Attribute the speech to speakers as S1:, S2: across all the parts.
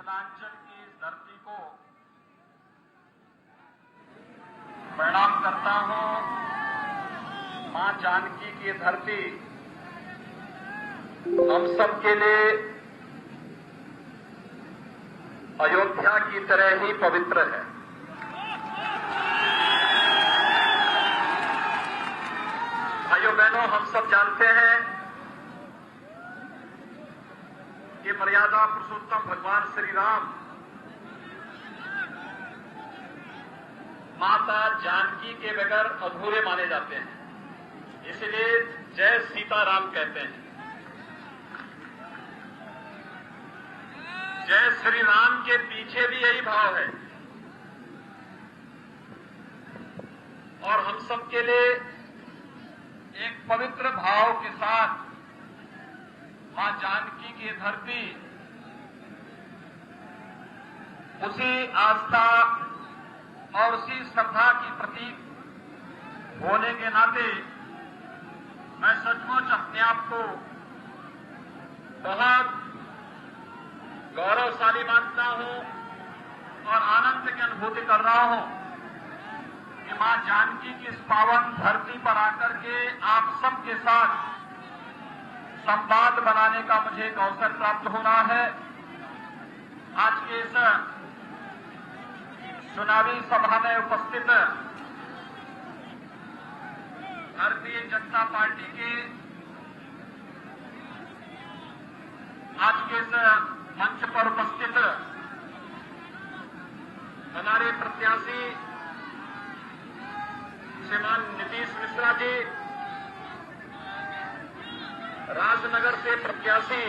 S1: मिथिलांचल की इस धरती को प्रणाम करता हूं। मां जानकी की धरती हम सब के लिए अयोध्या की तरह ही पवित्र है। भाइयों बहनों, हम सब जानते हैं कि मर्यादा पुरुषोत्तम भगवान श्री राम माता जानकी के बगैर अधूरे माने जाते हैं, इसलिए जय सीताराम कहते हैं। जय श्री राम के पीछे भी यही भाव है और हम सबके लिए एक पवित्र भाव के साथ मां जानकी की धरती उसी आस्था और उसी श्रद्धा की प्रतीक होने के नाते मैं सचमुच अपने आप को बहुत गौरवशाली मानता हूं और आनंद की अनुभूति कर रहा हूं कि मां जानकी की इस पावन धरती पर आकर के आप सबके साथ संवाद बनाने का मुझे एक अवसर प्राप्त होना है। आज के इस चुनावी सभा में उपस्थित भारतीय जनता पार्टी के आज के इस मंच पर उपस्थित हमारे प्रत्याशी श्रीमान नीतीश मिश्रा जी, राजनगर से प्रत्याशी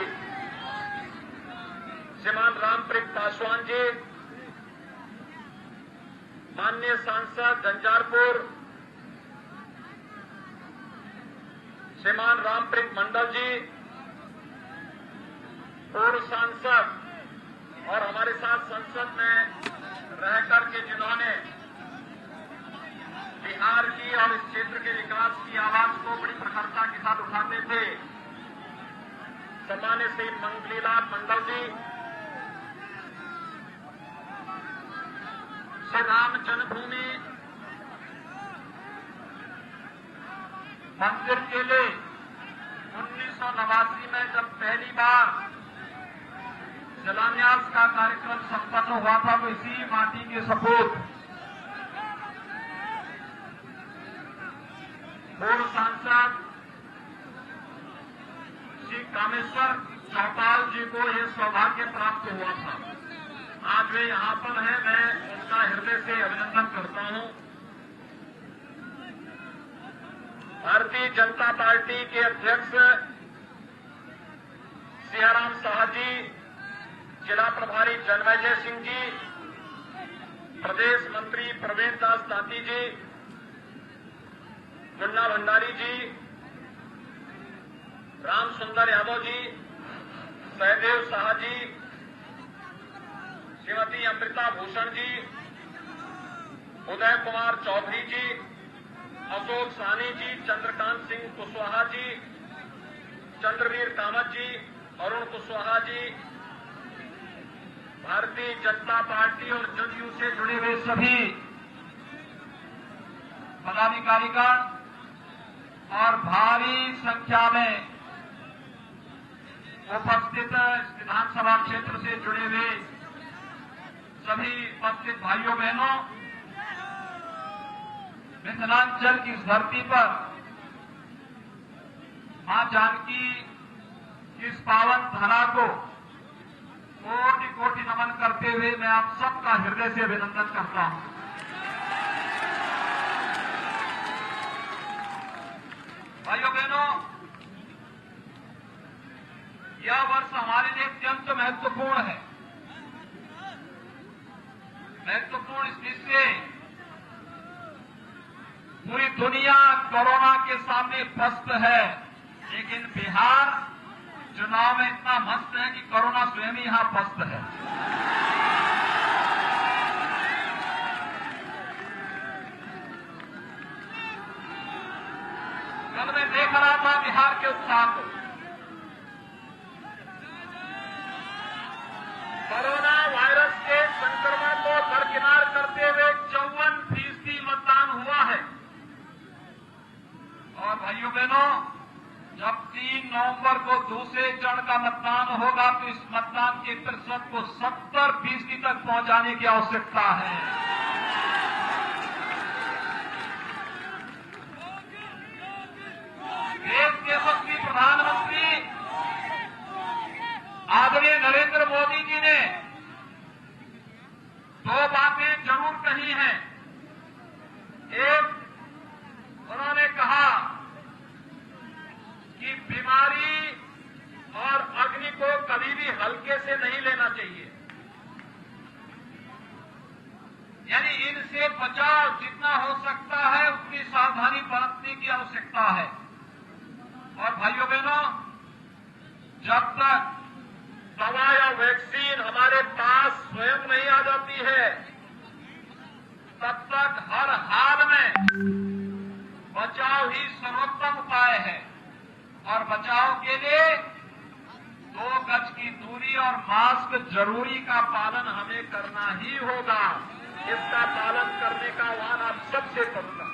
S1: श्रीमान रामप्रीत पासवान जी, माननीय सांसद झंझारपुर श्रीमान रामप्रीत मंडल जी, पूर्व सांसद और हमारे साथ संसद में रहकर के जिन्होंने बिहार की और इस क्षेत्र के विकास की आवाज को बड़ी प्रखरता के साथ उठाते थे, सम्मानित श्री मंगलीलाल मंडल जी, श्री राम जन्मभूमि मंदिर के लिए 1989 में जब पहली बार शिलान्यास का कार्यक्रम संपन्न हुआ था तो इसी माटी के सपूत पूर्व सांसद श्री कामेश्वर चौपाल जी को यह सौभाग्य प्राप्त हुआ था। आज वे यहां पर हैं, मैं उनका हृदय से अभिनंदन करता हूं। भारतीय जनता पार्टी के अध्यक्ष सियाराम शाह जी, जिला प्रभारी जन्मेजय सिंह जी, प्रदेश मंत्री प्रवीण दास दाती जी, मुन्ना भंडारी जी, राम सुंदर यादव जी, सहदेव शाह जी, श्रीमती अमृता भूषण जी, उदय कुमार चौधरी जी, अशोक साहनी जी, चंद्रकांत सिंह कुशवाहा जी, चंद्रवीर कामत जी, अरुण कुशवाहा जी, भारतीय जनता पार्टी और जदयू से जुड़े हुए सभी पदाधिकारीगण और भारी संख्या में उपस्थित विधानसभा क्षेत्र से जुड़े हुए सभी उपस्थित भाइयों बहनों, मिथिलांचल की इस धरती पर मां जानकी की इस पावन धरा को कोटि कोटि नमन करते हुए मैं आप सबका हृदय से अभिनंदन करता हूं। भाइयों बहनों, यह वर्ष हमारे लिए अत्यंत महत्वपूर्ण है। महत्वपूर्ण इसलिए पूरी दुनिया कोरोना के सामने पस्त है, लेकिन बिहार चुनाव में इतना मस्त है कि कोरोना स्वयं ही यहां पस्त है। कल मैं देख रहा था बिहार के उत्साह को। कोरोना नवंबर को दूसरे चरण का मतदान होगा तो इस मतदान के प्रतिशत को 70% तक पहुंचाने की आवश्यकता है। देश के यशस्वी प्रधानमंत्री आदरणीय नरेंद्र मोदी जी ने दो बातें जरूर कही हैं। एक, उन्होंने कहा कि बीमारी और अग्नि को कभी भी हल्के से नहीं लेना चाहिए, यानी इनसे बचाव जितना हो सकता है उतनी सावधानी बरतने की आवश्यकता है। और भाइयों बहनों, जब तक दवा या वैक्सीन हमारे पास स्वयं नहीं आ जाती है तब तक हर हाल में बचाव ही सर्वोत्तम उपाय है। और बचाव के लिए 2 गज की दूरी और मास्क जरूरी का पालन हमें करना ही होगा। इसका पालन करने का आह्वान आप सबसे करूंगा।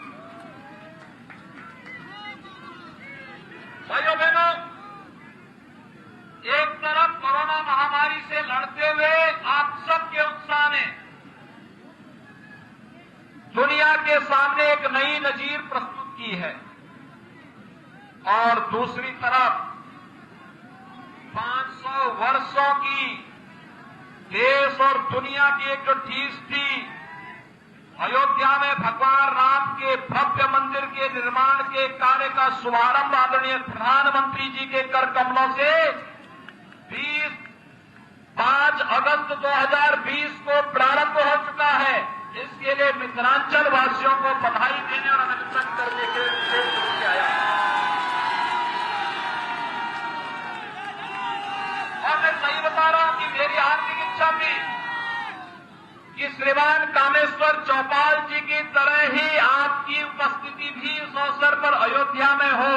S1: भाइयों बहनों, एक तरफ कोरोना महामारी से लड़ते हुए आप सबके उत्साह ने दुनिया के सामने एक नई नजीर प्रस्तुत की है, और दूसरी तरफ 500 वर्षों की देश और दुनिया की एक जो ठीस थी, अयोध्या में भगवान राम के भव्य मंदिर के निर्माण के कार्य का शुभारंभ आदरणीय प्रधानमंत्री जी के कर कमलों से 5 अगस्त 2020 को प्रारंभ हो चुका है। इसके लिए मिथिलांचल वासियों को बधाई देने और अभिनंदन करने के लिए आया। और मैं सही बता रहा हूं कि मेरी हार्दिक इच्छा थी कि श्रीमान कामेश्वर चौपाल जी की तरह ही आपकी उपस्थिति भी इस अवसर पर अयोध्या में हो।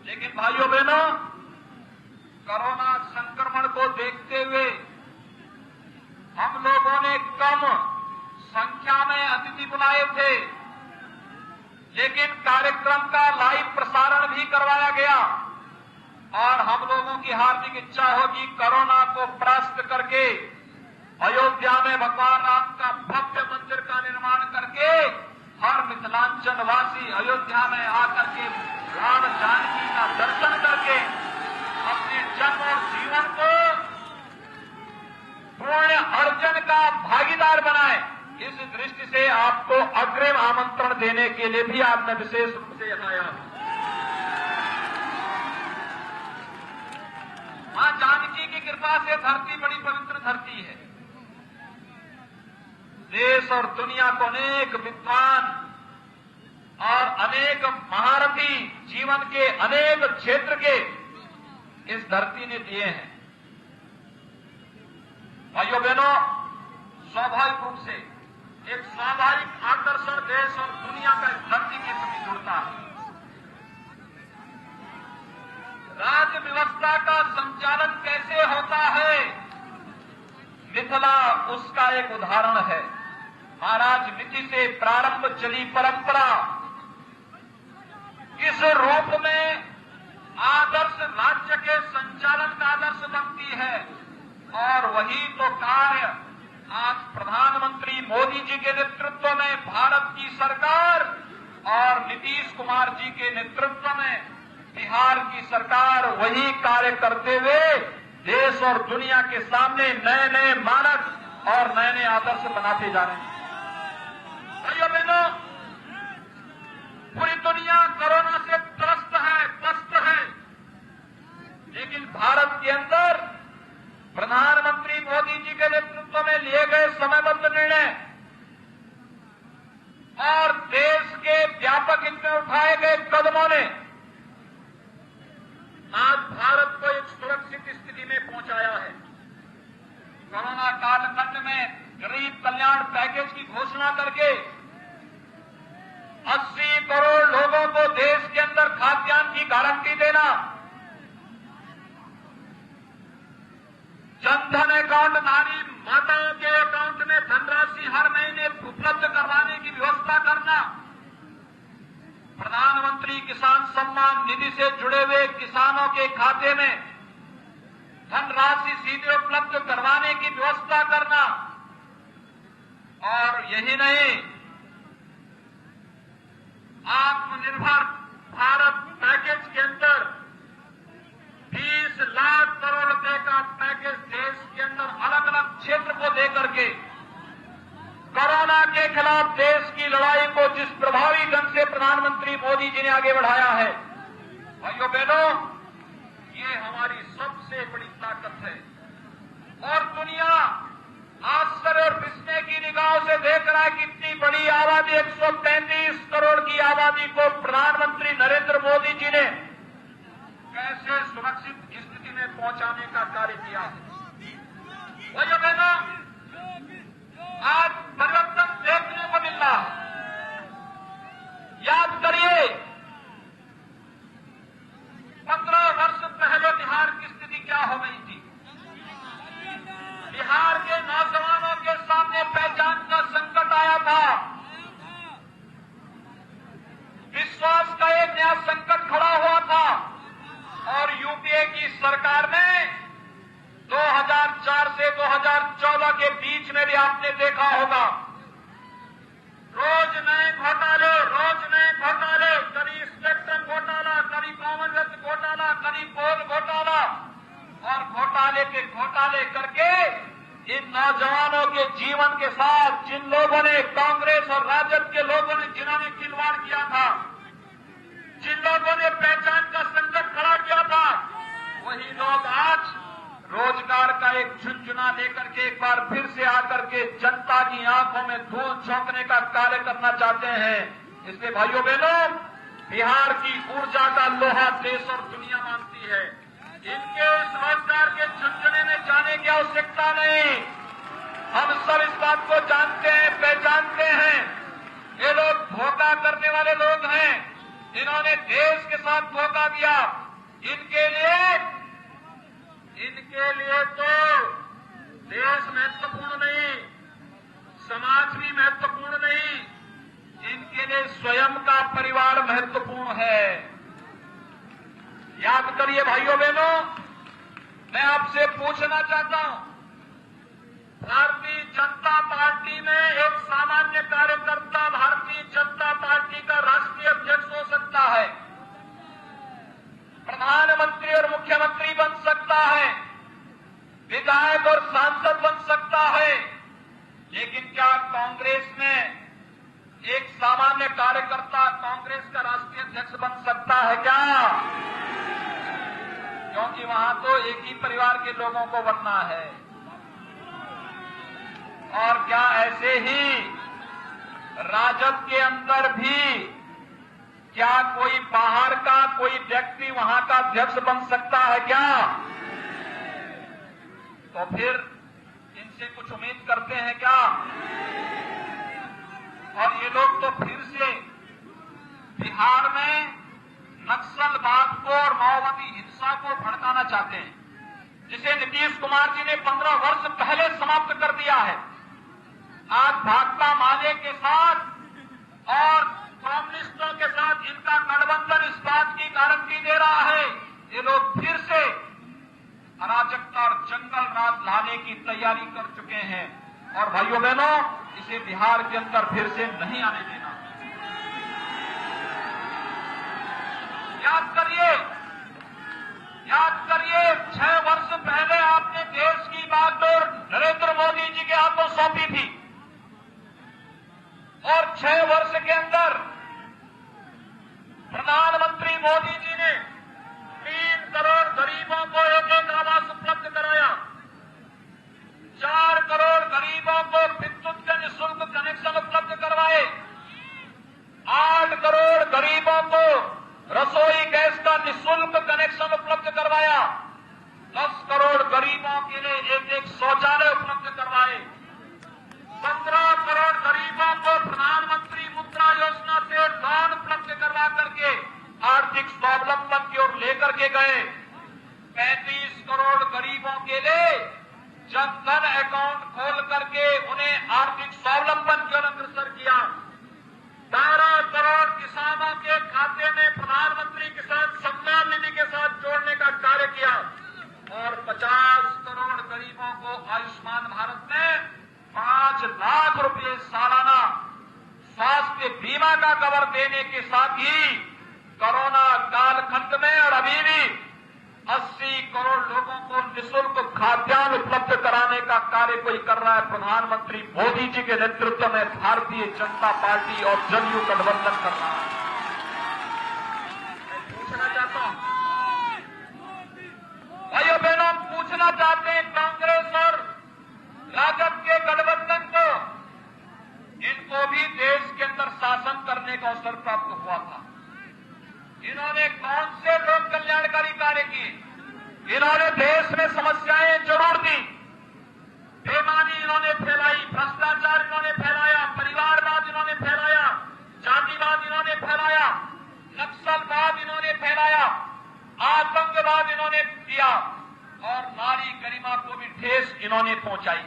S1: लेकिन भाइयों बहनों, कोरोना संक्रमण को देखते हुए हम लोगों ने कम संख्या में अतिथि बुलाए थे, लेकिन कार्यक्रम का लाइव प्रसारण भी करवाया गया। और हम लोगों की हार्दिक इच्छा होगी कोरोना को परास्त करके अयोध्या में भगवान राम का भव्य मंदिर का निर्माण करके हर मिथिलांचल वासी अयोध्या में आकर के राम जानकी का दर्शन करके अपने जन्म और जीवन को पूर्ण अर्जन का भागीदार बनाए। इस दृष्टि से आपको अग्रिम आमंत्रण देने के लिए भी आपने विशेष रूप से यहां आया। मां जानकी की कृपा से धरती बड़ी पवित्र धरती है। देश और दुनिया को अनेक विद्वान और अनेक महारथी जीवन के अनेक क्षेत्र के इस धरती ने दिए हैं। भाइयों बहनों, स्वाभाविक रूप से एक स्वाभाविक आकर्षण देश और दुनिया का इस धरती के प्रति जुड़ता है। राज्य व्यवस्था का संचालन कैसे होता है, मिथिला उसका एक उदाहरण है। महाराज मिथि से प्रारंभ चली परंपरा इस रूप में आदर्श राज्य के संचालन का आदर्श बनती है। और वही तो कार्य आज प्रधानमंत्री मोदी जी के नेतृत्व में भारत की सरकार और नीतीश कुमार जी के नेतृत्व में बिहार की सरकार वही कार्य करते हुए देश और दुनिया के सामने नए नए मानक और नए नए आदर्श बनाते जा रहे हैं। भाइयों बहनों, पूरी दुनिया कोरोना से त्रस्त है, लेकिन भारत के अंदर प्रधानमंत्री मोदी जी के नेतृत्व में लिए गए समयबद्ध निर्णय और देश के व्यापक इनमें उठाए गए कदमों ने आज भारत को एक सुरक्षित स्थिति में पहुंचाया है। कोरोना कालखंड में गरीब कल्याण पैकेज की घोषणा करके 80 करोड़ लोगों को देश के अंदर खाद्यान्न की गारंटी देना, जनधन अकाउंट धारी माताओं के अकाउंट में धनराशि हर महीने उपलब्ध करवाने की व्यवस्था करना, प्रधानमंत्री किसान सम्मान निधि से जुड़े हुए किसानों के खाते में धनराशि सीधे उपलब्ध करवाने की व्यवस्था करना, और यही नहीं, आत्मनिर्भर भारत पैकेज के अंदर 20 लाख करोड़ रुपए का पैकेज देश के अंदर अलग अलग क्षेत्र को देकर के कोरोना के खिलाफ देश की लड़ाई को जिस प्रभावी ढंग से प्रधानमंत्री मोदी जी ने आगे बढ़ाया है, भाइयों बहनों, ये हमारी सबसे बड़ी ताकत है। और दुनिया आश्चर्य और विस्मय की निगाहों से देख रहा है कि इतनी बड़ी आबादी, 135 करोड़ की आबादी को प्रधानमंत्री नरेंद्र मोदी जी ने कैसे सुरक्षित स्थिति में पहुंचाने का कार्य किया है। भाइयों बहनों, आज परिवर्तन देखने को मिल रहा है। याद करिए, 15 वर्ष पहले बिहार की स्थिति क्या हो गई थी। बिहार के नौजवानों के सामने पहचान का संकट आया था, विश्वास का एक नया संकट खड़ा हुआ था, और यूपीए की सरकार ने 2004 से 2014 के बीच में भी आपने देखा होगा, रोज नए घोटाले, कभी स्पेक्ट्रम घोटाला, कभी कॉमनवेल्थ घोटाला, कभी पोल घोटाला, और घोटाले करके इन नौजवानों के जीवन के साथ जिन लोगों ने, कांग्रेस और राजद के लोगों ने, जिन्होंने खिलवाड़ किया था, जिन लोगों ने पहचान का संकट खड़ा किया था, वही लोग आज रोजगार का एक झुनझुना लेकर के एक बार फिर से आकर के जनता की आंखों में धूल झोंकने का कार्य करना चाहते हैं। इसलिए भाइयों बहनों, बिहार की ऊर्जा का लोहा देश और दुनिया मानती है। इनके इस रोजगार के झुनझुने में जाने की आवश्यकता नहीं। हम सब इस बात को जानते हैं, पहचानते हैं। ये लोग धोखा करने वाले लोग हैं। इन्होंने देश के साथ धोखा दिया। इनके लिए तो देश महत्वपूर्ण नहीं, समाज भी महत्वपूर्ण नहीं, इनके लिए स्वयं का परिवार महत्वपूर्ण है। याद करिए भाइयों बहनों, मैं आपसे पूछना चाहता हूं, भारतीय जनता पार्टी में एक सामान्य कार्यकर्ता भारतीय जनता पार्टी का राष्ट्रीय अध्यक्ष हो सकता है, प्रधानमंत्री और मुख्यमंत्री बन सकता है, विधायक और सांसद बन सकता है, लेकिन क्या कांग्रेस में एक सामान्य कार्यकर्ता कांग्रेस का राष्ट्रीय अध्यक्ष बन सकता है क्या? क्योंकि वहां तो एक ही परिवार के लोगों को बनना है। और क्या ऐसे ही राजद के अंदर भी क्या कोई बाहर का कोई व्यक्ति वहां का अध्यक्ष बन सकता है क्या? तो फिर इनसे कुछ उम्मीद करते हैं क्या? और ये लोग तो फिर से बिहार में नक्सलवाद को और माओवादी हिंसा को भड़काना चाहते हैं, जिसे नीतीश कुमार जी ने 15 वर्ष पहले समाप्त कर दिया है। आज भाकपा माले के साथ और कम्युनिस्टों के साथ इनका गठबंधन इस बात की गारंटी दे रहा है, ये लोग फिर से अराजकता और जंगल राज लाने की तैयारी कर चुके हैं। और भाइयों बहनों, इसे बिहार के अंदर फिर से नहीं आने देना। याद करिए 6 वर्ष पहले आपने देश की बागडोर नरेंद्र मोदी जी के हाथों सौंपी थी, और 6 वर्ष के अंदर प्रधानमंत्री मोदी जी ने 3 करोड़ गरीबों को एक आवास उपलब्ध कराया, 4 करोड़ गरीबों को विद्युत के निःशुल्क कनेक्शन उपलब्ध करवाए, 8 करोड़ गरीबों को रसोई गैस का निःशुल्क कनेक्शन उपलब्ध करवाया, 10 करोड़ गरीबों के लिए एक शौचालय उपलब्ध करवाए, 15 करोड़ गरीबों को प्रधानमंत्री मुद्रा योजना से लोन उपलब्ध करवा करके आर्थिक स्वावलंबन की ओर लेकर के गए, 35 करोड़ गरीबों के लिए जनधन अकाउंट खोल करके उन्हें आर्थिक स्वावलंबन की ओर अग्रसर किया, 12 करोड़ किसानों के खाते में प्रधानमंत्री किसान सम्मान निधि के साथ जोड़ने का कार्य किया और 50 करोड़ गरीबों को आयुष्मान भारत में 5 लाख रुपए सालाना स्वास्थ्य बीमा का कवर देने के साथ ही कोरोना कालखंड में और अभी भी 80 करोड़ लोगों को निःशुल्क खाद्यान्न उपलब्ध कराने का कार्य कोई कर रहा है। प्रधानमंत्री मोदी जी के नेतृत्व में भारतीय जनता पार्टी और जदयू गठबंधन कर रहा है। मैं पूछना चाहता हूं, भाइयों बहनों, पूछना चाहते हैं कांग्रेस और राजद के गठबंधन को, इनको भी देश के अंदर शासन करने का अवसर प्राप्त हुआ था। इन्होंने कौन से लोक कल्याणकारी कार्य किए? इन्होंने देश में समस्याएं जरूर दी, बेईमानी इन्होंने फैलाई, भ्रष्टाचार इन्होंने फैलाया, परिवारवाद इन्होंने फैलाया, जातिवाद इन्होंने फैलाया, नक्सलवाद इन्होंने फैलाया, आतंकवाद इन्होंने किया और नारी गरिमा को भी ठेस इन्होंने पहुंचाई।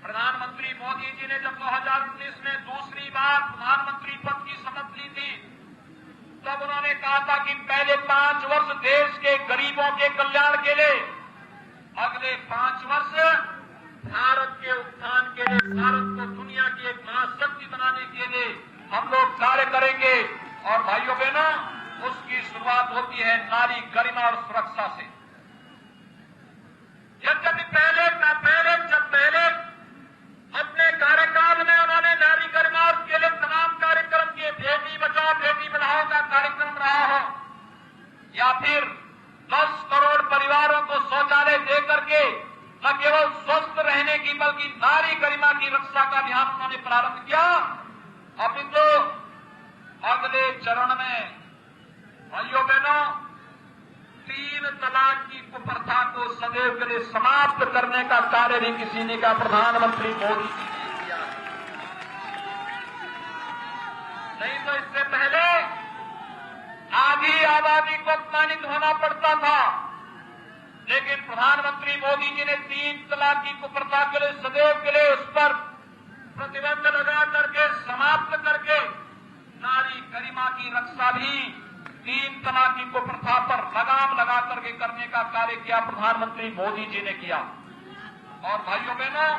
S1: प्रधानमंत्री मोदी जी ने जब 2019 में दूसरी बार प्रधानमंत्री पद की शपथ ली थी, तब उन्होंने कहा था कि पहले 5 वर्ष देश के गरीबों के कल्याण के लिए, अगले 5 वर्ष भारत के उत्थान के लिए, भारत को दुनिया की एक महाशक्ति बनाने के लिए हम लोग कार्य करेंगे। और भाइयों बहनों, उसकी शुरुआत होती है नारी गरिमा और सुरक्षा से। यद्यपि पहले अपने कार्यकाल में उन्होंने नारी गरिमा और के लिए तमाम कार्यक्रम किए, बेटी बचाओ बेटी पढ़ाओ का कार्यक्रम रहा हो, या फिर 10 करोड़ परिवारों को शौचालय देकर के न केवल स्वस्थ रहने की बल्कि नारी गरिमा की रक्षा का अभियान उन्होंने प्रारंभ किया। अभी तो अगले चरण में भाइयों बहनों 3 तलाक की कुप्रथा को सदैव के लिए समाप्त करने का कार्य भी किसी ने कहा, प्रधानमंत्री मोदी जी ने किया। नहीं तो इससे पहले आधी आबादी को अपमानित होना पड़ता था, लेकिन प्रधानमंत्री मोदी जी ने 3 तलाक की कुप्रथा के लिए सदैव के लिए उस पर प्रतिबंध लगा करके समाप्त करके नारी गरिमा की रक्षा भी 3 तलाक की कुप्रथा पर लगाम लगा करके करने का कार्य किया प्रधानमंत्री मोदी जी ने किया। और भाइयों बहनों,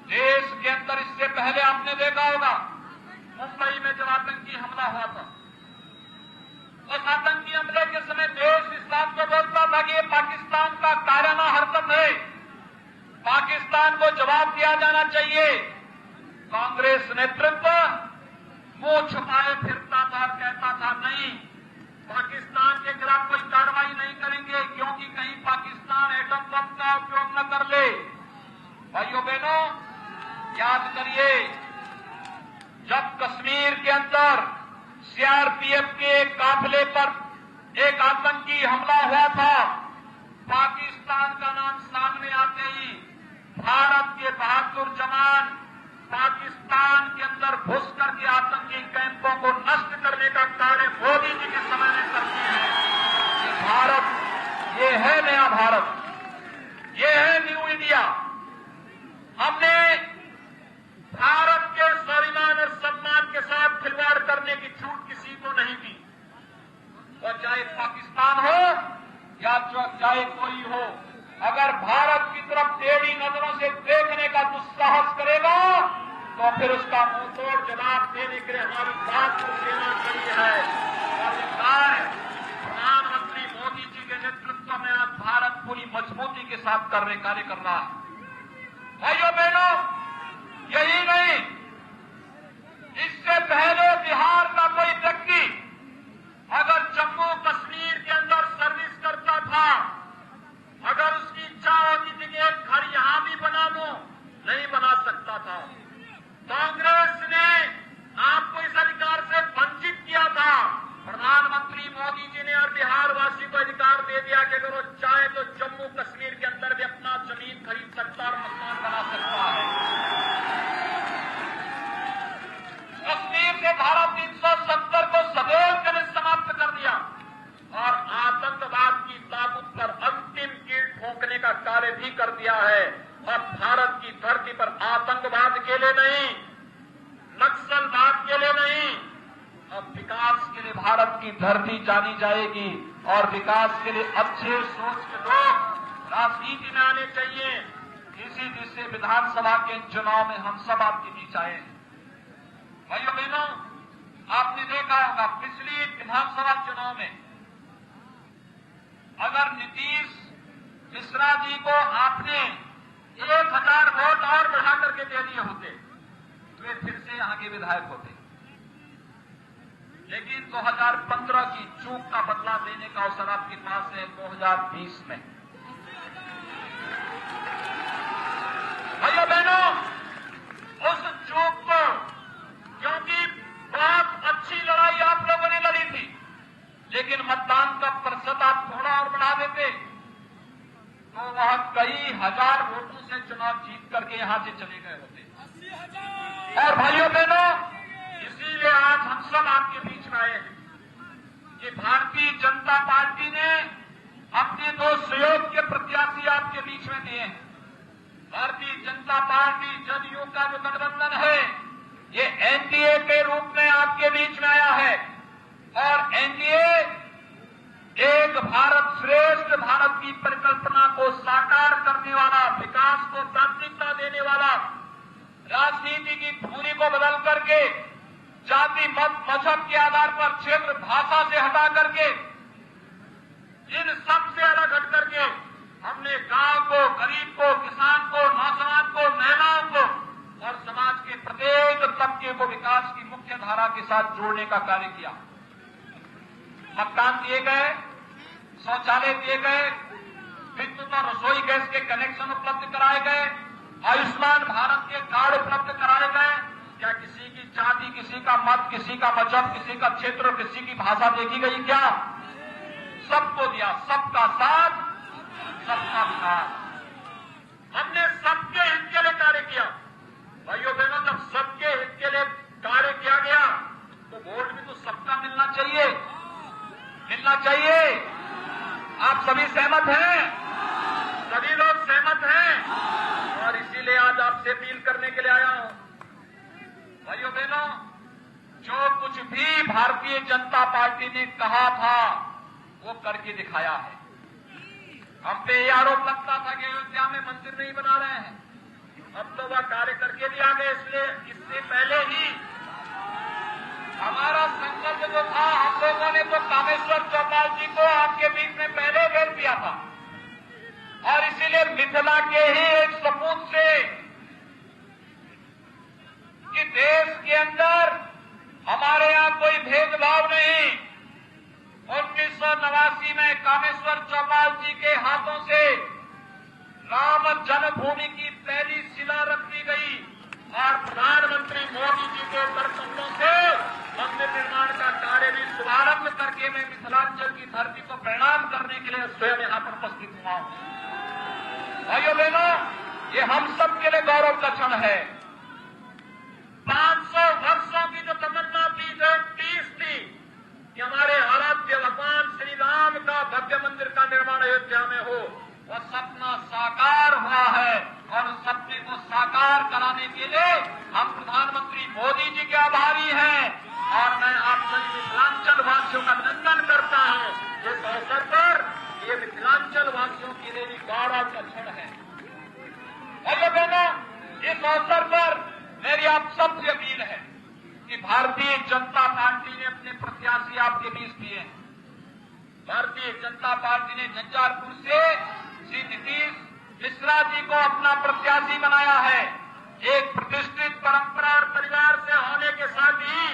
S1: देश के अंदर इससे पहले आपने देखा होगा मुंबई में जब आतंकी हमला हुआ था, उस आतंकी हमले के समय देश इस बात को बोलता था कि ये पाकिस्तान का कायराना हरकत है, पाकिस्तान को जवाब दिया जाना चाहिए। कांग्रेस नेतृत्व मुंह छुपाए फिरता था और कहता था नहीं, पाकिस्तान के खिलाफ कोई कार्रवाई नहीं करेंगे क्योंकि कहीं पाकिस्तान एटम बम का उपयोग न कर ले। भाइयों बहनों, याद करिए, जब कश्मीर के अंदर सीआरपीएफ के एक काफिले पर एक आतंकी हमला हुआ था, पाकिस्तान का नाम सामने आते ही भारत के बहादुर जवान पाकिस्तान के अंदर घुस करके आतंकी कैंपों को नष्ट करने का कार्य मोदी जी के समय में करते हैं। भारत, ये है नया भारत, ये है न्यू इंडिया। हमने भारत के स्वाभिमान और सम्मान के साथ खिलवाड़ करने की छूट किसी को नहीं दी, और चाहे पाकिस्तान हो या चाहे कोई हो, अगर भारत की तरफ टेढ़ी नजरों से देखने का दुस्साहस करेगा तो फिर उसका मुंहतोड़ जवाब देने के लिए हमारी बात को सेना खड़ी है। और ये कार्य प्रधानमंत्री मोदी जी के नेतृत्व में आज भारत पूरी मजबूती के साथ कार्य कर रहा है। भाइयों बहनों, यही नहीं, इससे पहले बिहार का कोई व्यक्ति अगर जम्मू कश्मीर के अंदर सर्विस करता था, अगर उसकी इच्छा होती थी कि एक घर यहां भी बना लूं, नहीं बना सकता था। कांग्रेस ने आपको इस अधिकार से वंचित किया था। प्रधानमंत्री मोदी जी ने और बिहार वासी को अधिकार दे दिया कि अगर वो चाहे तो जम्मू कश्मीर के अंदर भी अपना जमीन खरीद सकता और मकान बना सकता है। कश्मीर से धारा 370 को सदैव के लिए समाप्त कर दिया और आतंकवाद की ताबूत पर अंतिम कील ठोकने का कार्य भी कर दिया है। और भारत की धरती पर आतंकवाद के लिए नहीं, नक्सलवाद के लिए नहीं, अब विकास के लिए भारत की धरती जानी जाएगी और विकास के लिए अच्छे सोच के लोग राजनीति में आने चाहिए। इसी जिससे विधानसभा के चुनाव में हम सब आपके बीच आए हैं। भाइयों बहनों, आपने देखा होगा पिछली विधानसभा चुनाव में अगर नीतीश मिश्रा जी को आपने 1000 वोट और बढ़ा करके दे दिए होते तो वे फिर से यहां के विधायक होते। लेकिन 2015 की चूक का बदला लेने का अवसर आपके पास है 2020 में। भाइयों बहनों, उस चूक को, क्योंकि बहुत अच्छी लड़ाई आप लोगों ने लड़ी थी, लेकिन मतदान का प्रतिशत आप थोड़ा और बढ़ा देते तो वह कई हजार वोटों से चुनाव जीत करके यहां से चले गए होते। और भाइयों बहनों, इसीलिए आज हम सब आपके बीच में आए हैं कि भारतीय जनता पार्टी ने अपने 2 सहयोग के प्रत्याशी आपके बीच में दिए हैं। भारतीय जनता पार्टी जदयू का जो गठबंधन है ये एनडीए के रूप में आपके बीच में आया है और एनडीए एक भारत श्रेष्ठ भारत की परिकल्पना को साकार करने वाला, विकास को प्राथमिकता देने वाला, राजनीति की धुरी को बदल करके जाति मत मजहब के आधार पर, क्षेत्र भाषा से हटा करके, इन सब से अलग हट करके हमने गांव को, गरीब को, किसान को, नौजवान को, महिलाओं को और समाज के प्रत्येक तबके को विकास की मुख्य धारा के साथ जोड़ने का कार्य किया। मकान दिए गए, शौचालय दिए गए, विद्युत और रसोई गैस के कनेक्शन उपलब्ध कराए गए, आयुष्मान भारत के कार्ड उपलब्ध कराए गए। क्या किसी की जाति, किसी का मत, किसी का मजहब, किसी का क्षेत्र, किसी की भाषा देखी गई? क्या सबको दिया? सबका साथ, सबका विकास। हमने सबके हित के लिए कार्य किया। भाइयों बहनों, जब सबके हित के लिए कार्य किया गया तो वोट भी तो सबका मिलना चाहिए, मिलना चाहिए। आप सभी सहमत हैं? सभी लोग सहमत हैं और इसीलिए आज आपसे अपील करने के लिए आया हूं। भाइयों बहनों, जो कुछ भी भारतीय जनता पार्टी ने कहा था वो करके दिखाया है। हम पे ये आरोप लगता था कि अयोध्या में मंदिर नहीं बना रहे हैं, अब तो वह कार्य करके भी आ गए। इसलिए इससे पहले ही हमारा संकल्प जो था, हम लोगों ने तो कामेश्वर चौपाल जी को आपके बीच में पहले भेज दिया था और इसीलिए मिथिला के ही एक सपूत से कि देश के अंदर हमारे यहां कोई भेदभाव नहीं। 1989 में कामेश्वर चौपाल जी के हाथों से राम जन्मभूमि की पहली शिला रख दी गई और प्रधानमंत्री मोदी जी के करकमलों से मंदिर निर्माण का कार्य भी शुभारंभ करके मैं मिथिलांचल की धरती को प्रणाम करने के लिए स्वयं यहां पर उपस्थित हुआ हूं। भाइयों बहनों, ये हम सब के लिए गौरव का क्षण है। 500 वर्षों की जो तमन्ना थी, जो तीस थी कि हमारे आराध्य भगवान श्री राम का भव्य मंदिर का निर्माण अयोध्या में हो, वह सपना साकार हुआ है और उस सपने को साकार कराने के लिए हम प्रधानमंत्री मोदी जी के आभारी हैं और मैं आप सभी मिथिलांचल वासियों का अभिनंदन करता हूं। इस अवसर पर ये मिथिलांचल वासियों के लिए भी गौरव का क्षण है। भाइयों बहनों, इस अवसर पर मेरी आप सबसे अपील है कि भारतीय जनता पार्टी ने अपने प्रत्याशी आपके बीच दिए हैं। भारतीय जनता पार्टी ने झंझारपुर से श्री नीतीश मिश्रा जी को अपना प्रत्याशी बनाया है। एक प्रतिष्ठित परंपरा और परिवार से होने के साथ ही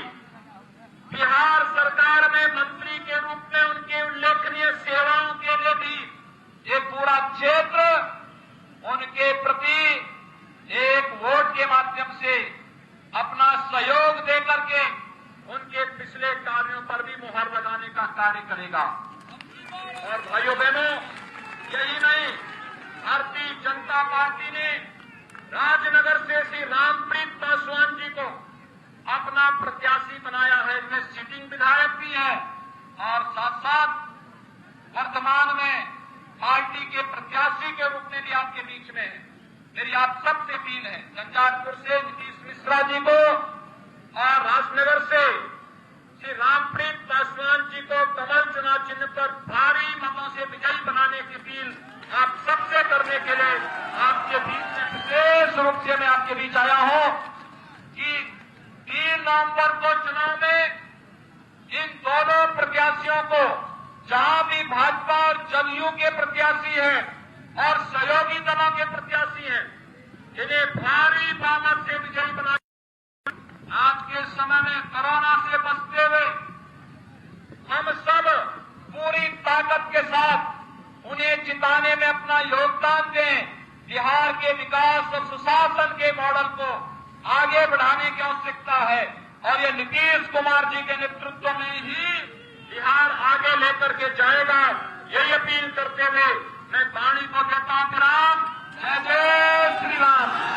S1: बिहार सरकार में मंत्री के रूप में उनकी उल्लेखनीय सेवाओं के लिए भी एक पूरा क्षेत्र उनके प्रति एक वोट के माध्यम से अपना सहयोग देकर के उनके पिछले कार्यों पर भी मुहर लगाने का कार्य करेगा। और भाइयों बहनों, यही नहीं, भारतीय जनता पार्टी ने राजनगर से श्री रामप्रीत पासवान जी को अपना प्रत्याशी बनाया है। इनमें सिटिंग विधायक भी है और साथ साथ वर्तमान में पार्टी के प्रत्याशी के रूप में भी आपके बीच में है। मेरी आप सबसे अपील है, झंझारपुर से नीतीश मिश्रा जी को और राजनगर से श्री रामप्रीत पासवान जी को कमल चुनाव चिन्ह पर भारी मतों से विजयी बनाने की अपील आप सबसे करने के लिए आपके बीच में विशेष रूप से मैं आपके बीच आया हूं कि 3 नवंबर को चुनाव में इन दोनों प्रत्याशियों को, जहां भी भाजपा और जदयू के प्रत्याशी हैं और सहयोगी दलों के प्रत्याशी हैं, इन्हें भारी बहुमत से विजयी बना। आज के समय में कोरोना से बचते हुए हम सब पूरी ताकत के साथ उन्हें जिताने में अपना योगदान दें। बिहार के विकास और सुशासन के मॉडल को आगे बढ़ाने की आवश्यकता है और ये नीतीश कुमार जी के नेतृत्व में ही बिहार आगे लेकर के जाएगा। यही अपील करते हुए मैं वाणी को देता हूं विराम। जय जय श्री राम।